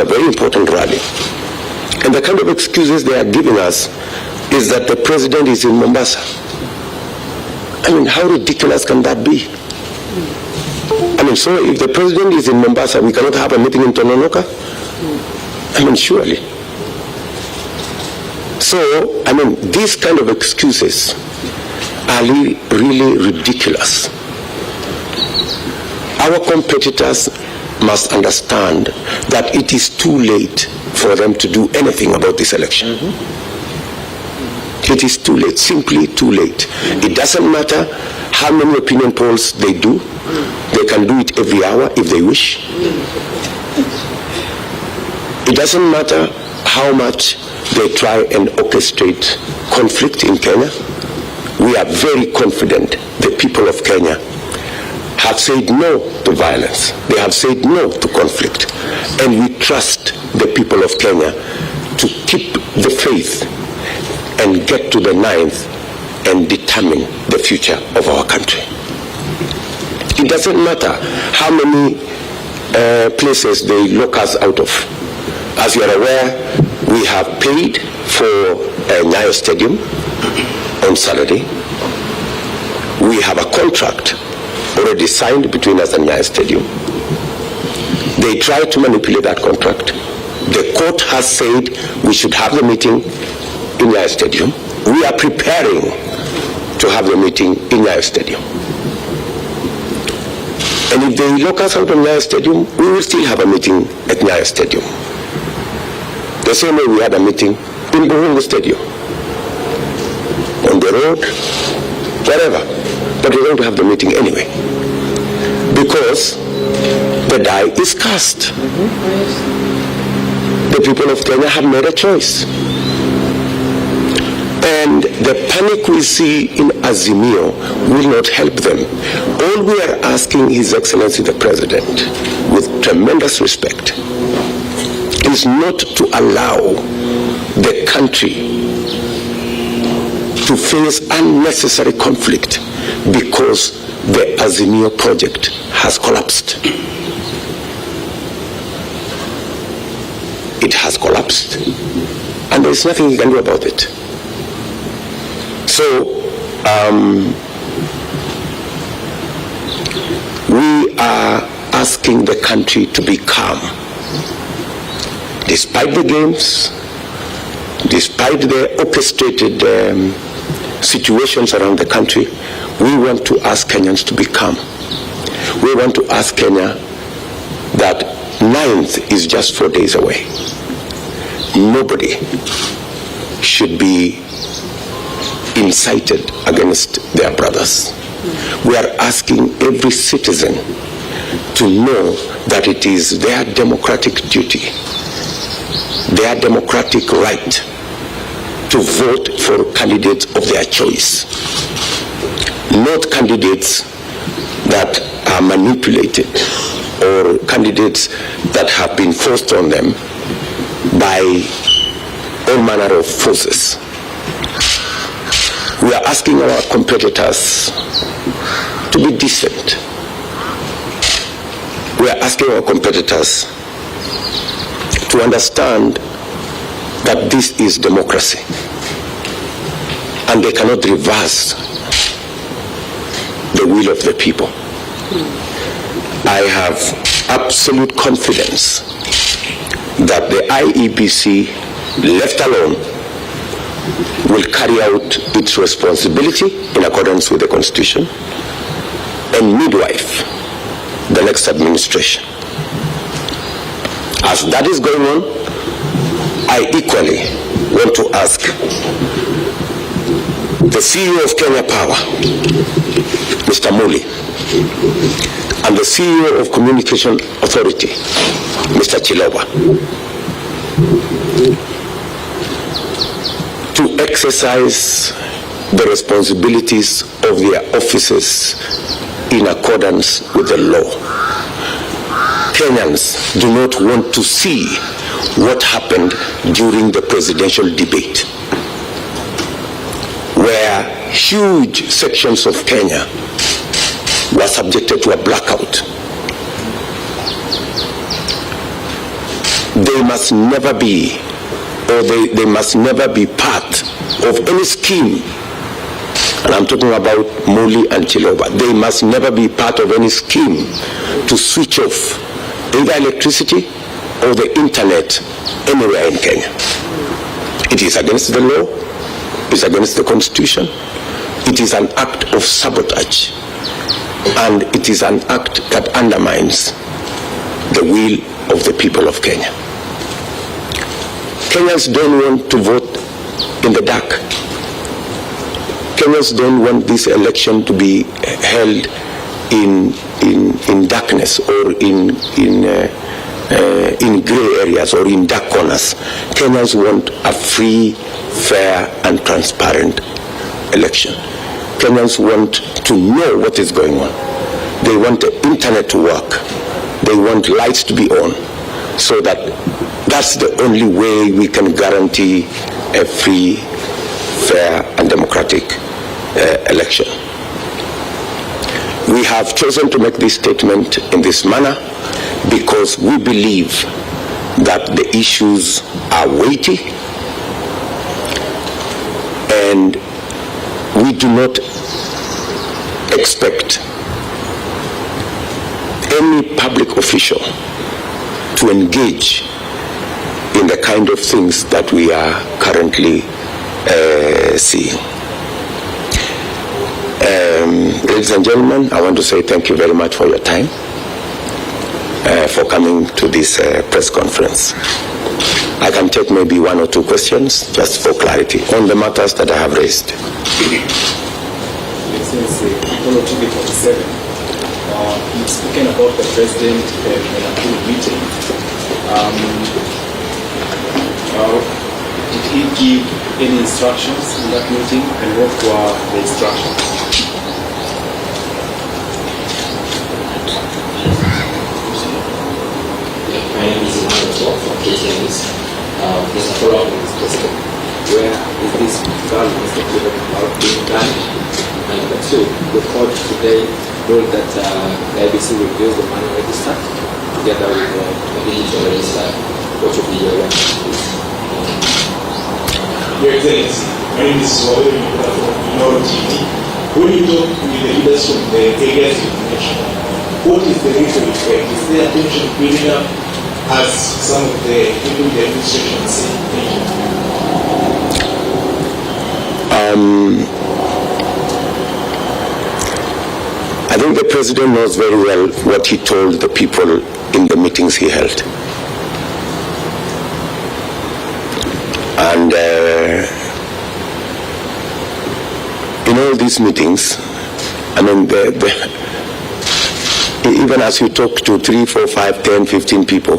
a very important rally. And the kind of excuses they are giving us is that the president is in Mombasa. I mean, how ridiculous can that be? I mean, so if the president is in Mombasa, we cannot have a meeting in Tononoka? I mean, surely. So, I mean, these kind of excuses are really ridiculous. Our competitors must understand that it is too late for them to do anything about this election. It is too late, simply too late. It doesn't matter how many opinion polls they do. They can do it every hour if they wish. It doesn't matter how much they try and orchestrate conflict in Kenya. We are very confident the people of Kenya have said no to violence. They have said no to conflict. And we trust the people of Kenya to keep the faith and get to the 9th and determine the future of our country. It doesn't matter how many places they lock us out of. As you are aware, we have paid for Nyayo Stadium on Saturday. We have a contract already signed between us and Nyayo Stadium. They tried to manipulate that contract. The court has said we should have the meeting in Nyayo Stadium. We are preparing to have the meeting in Nyayo Stadium. And if they lock us out of Nyayo Stadium, we will still have a meeting at Nyayo Stadium. The same way we had a meeting in Bombshell Stadium, on the road, wherever. But we're going to have the meeting anyway, because the die is cast. The people of Kenya have made a choice. And the panic we see in Azimio will not help them. All we are asking His Excellency the President, with tremendous respect, is not to allow the country to face unnecessary conflict because the Azimio project has collapsed. It has collapsed, and there is nothing you can do about it. So, we are asking the country to be calm. Despite the games, despite the orchestrated situations around the country, we want to ask Kenyans to be calm. We want to ask Kenya that 9th is just 4 days away. Nobody should be incited against their brothers. We are asking every citizen to know that it is their democratic duty, their democratic right to vote for candidates of their choice, not candidates that are manipulated or candidates that have been forced on them by all manner of forces. We are asking our competitors to be decent. We are asking our competitors to understand that this is democracy and they cannot reverse the will of the people. I have absolute confidence that the IEBC, left alone, will carry out its responsibility in accordance with the Constitution and midwife the next administration. As that is going on, I equally want to ask the CEO of Kenya Power, Mr. Muli, and the CEO of Communication Authority, Mr. Chiloba, to exercise the responsibilities of their offices in accordance with the law. Kenyans do not want to see what happened during the presidential debate, where huge sections of Kenya were subjected to a blackout. they must never be, or they must never be part of any scheme. And I'm talking about Muli and Chiloba. They must never be part of any scheme to switch off either electricity or the internet anywhere in Kenya. It is against the law, it's against the constitution, it is an act of sabotage, and it is an act that undermines the will of the people of Kenya. Kenyans don't want to vote in the dark. Kenyans don't want this election to be held in darkness or in gray areas or in dark corners. Kenyans want a free, fair, and transparent election. Kenyans want to know what is going on. They want the internet to work. They want lights to be on, so that's the only way we can guarantee a free, fair, and democratic election. We have chosen to make this statement in this manner because we believe that the issues are weighty, and we do not expect any public official to engage in the kind of things that we are currently seeing. Ladies and gentlemen, I want to say thank you very much for your time, for coming to this press conference. I can take maybe one or two questions just for clarity on the matters that I have raised. You've spoken about the president in a meeting. Did he give any instructions in that meeting, and what were the instructions? My name is Vuna from KTNs. There's a follow-up on this question. Where is this value Mr. Cleveland about being done? And number two, the court today ruled that the IBC will use the manual register together with the digital register. What will be your reaction to this? Your Excellency, my name is Swahili from TV. When you talk with the leaders from the areas you mentioned, what is the reason effect? Is there attention building up as some of the people in the administration say? I think the president knows very well what he told the people in the meetings he held. And in all these meetings, I mean, even as you talk to 3, 4, 5, 10, 15 people,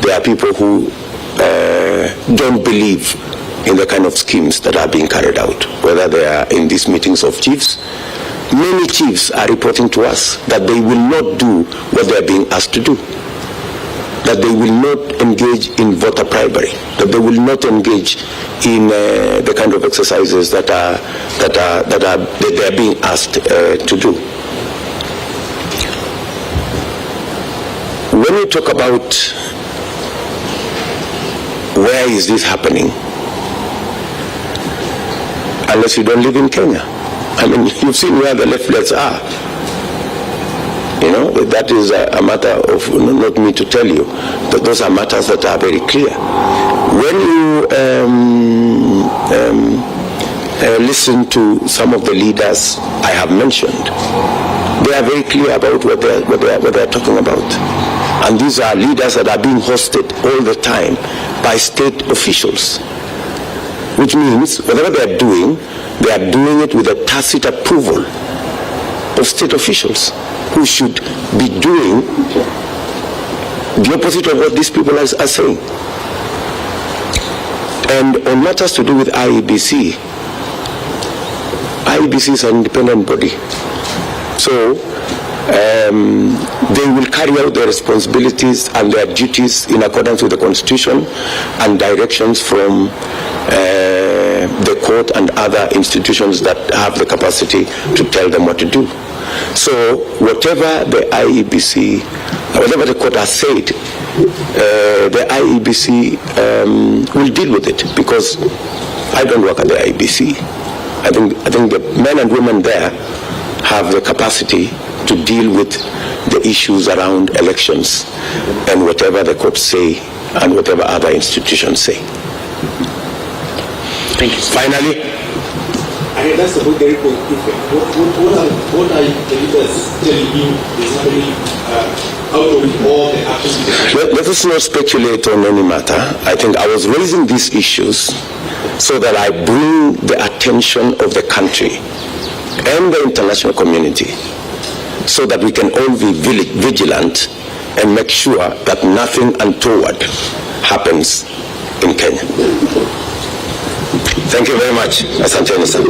there are people who don't believe in the kind of schemes that are being carried out, whether they are in these meetings of chiefs. Many chiefs are reporting to us that they will not do what they are being asked to do, that they will not engage in voter bribery, that they will not engage in the kind of exercises that they are being asked to do. When we talk about where is this happening, unless you don't live in Kenya, I mean, you've seen where the leaflets are. You know, that is a matter of not me to tell you, but those are matters that are very clear. When you listen to some of the leaders I have mentioned, they are very clear about what they are talking about. And these are leaders that are being hosted all the time by state officials, which means whatever they are doing it with a tacit approval of state officials, who should be doing the opposite of what these people are saying. And on matters to do with IEBC is an independent body. So they will carry out their responsibilities and their duties in accordance with the Constitution and directions from the court and other institutions that have the capacity to tell them what to do. So whatever the IEBC, whatever the court has said the IEBC will deal with it, because I don't work at the IEBC. I think the men and women there have the capacity to deal with the issues around elections and whatever the courts say and whatever other institutions say. Thank you. Finally, I mean, that's the very point. What are the leaders telling you is happening out of all the actions? let us not speculate on any matter. I think I was raising these issues so that I bring the attention of the country and the international community, so that we can all be vigilant and make sure that nothing untoward happens in Kenya. Thank you very much. Asante sana.